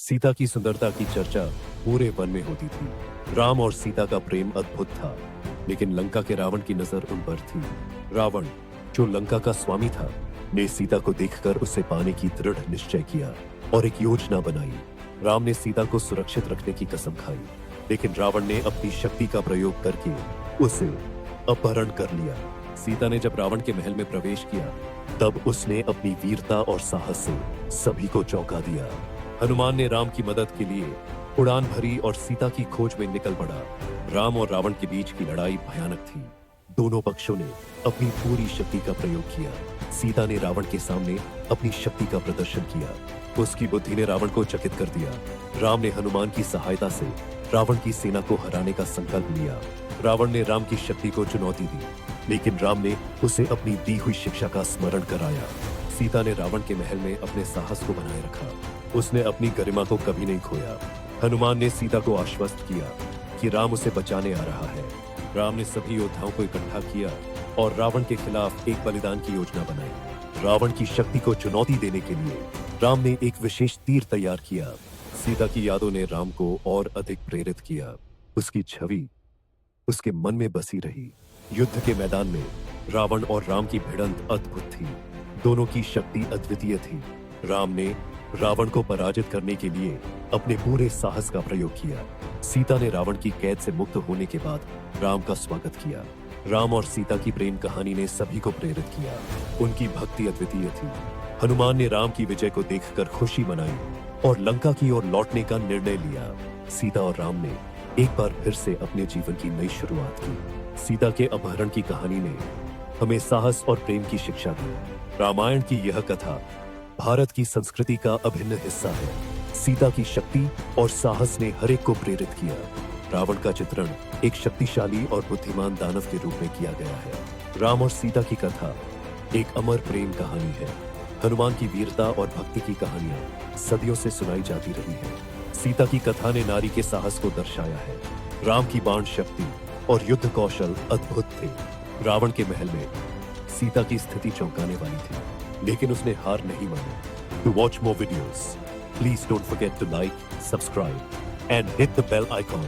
सीता की सुंदरता की चर्चा पूरे वन में होती थी। राम और सीता का प्रेम अद्भुत था, लेकिन लंका के रावण की नजर उन पर थी। रावण, जो लंका का स्वामी था, ने सीता को देखकर उसे पाने की दृढ़ निश्चय किया और एक योजना बनाई। राम ने सीता को सुरक्षित रखने की कसम खाई, लेकिन रावण ने अपनी शक्ति का प्रयोग करके उसे अपहरण कर लिया। सीता ने जब रावण के महल में प्रवेश किया, तब उसने अपनी वीरता और साहस से सभी को चौंका दिया। हनुमान ने राम की मदद के लिए उड़ान भरी और सीता की खोज में निकल पड़ा। राम और रावण के बीच की लड़ाई भयानक थी। दोनों पक्षों ने अपनी पूरी शक्ति का प्रयोग किया। सीता ने रावण के सामने अपनी शक्ति का प्रदर्शन किया। उसकी बुद्धि ने रावण को चकित कर दिया। राम ने हनुमान की सहायता से रावण की सेना को हराने का संकल्प लिया। रावण ने राम की शक्ति को चुनौती दी, लेकिन राम ने उसे अपनी दी हुई शिक्षा का स्मरण कराया। सीता ने रावण के महल में अपने साहस को बनाए रखा। उसने अपनी गरिमा को कभी नहीं खोया। हनुमान ने सीता को आश्वस्त किया कि राम उसे बचाने आ रहा है। राम ने सभी योद्धाओं को इकट्ठा किया और रावण के खिलाफ एक बलिदान की योजना बनाई। रावण की शक्ति को चुनौती देने के लिए राम ने एक विशेष तीर तैयार किया। सीता की यादों ने राम को और अधिक प्रेरित किया। उसकी छवि उसके मन में बसी रही। युद्ध के मैदान में रावण और राम की भिड़ंत अद्भुत थी। दोनों की शक्ति अद्वितीय थी। राम ने रावण को पराजित करने के लिए अपने पूरे साहस का प्रयोग किया। सीता ने रावण की कैद से मुक्त होने के बाद राम का स्वागत किया। राम और सीता की प्रेम कहानी ने सभी को प्रेरित किया। उनकी भक्ति अद्वितीय थी। हनुमान ने राम की विजय को देखकर खुशी मनाई और लंका की ओर लौटने का निर्णय लिया। सीता और राम ने एक बार फिर से अपने जीवन की नई शुरुआत की। सीता के अपहरण की कहानी ने हमें साहस और प्रेम की शिक्षा दी। रामायण की यह कथा भारत की संस्कृति का अभिन्न हिस्सा है। सीता की शक्ति और साहस ने हर एक को प्रेरित किया। रावण का चित्रण एक शक्तिशाली और बुद्धिमान दानव के रूप में किया गया है। राम और सीता की कथा एक अमर प्रेम कहानी है। हनुमान की वीरता और भक्ति की कहानियां सदियों से सुनाई जाती रही है। सीता की कथा ने नारी के साहस को दर्शाया है। राम की बाण शक्ति और युद्ध कौशल अद्भुत थे। रावण के महल में सीता की स्थिति चौंकाने वाली थी, लेकिन उसने हार नहीं मानी। To watch more videos, please don't forget to like, subscribe, and hit the bell icon.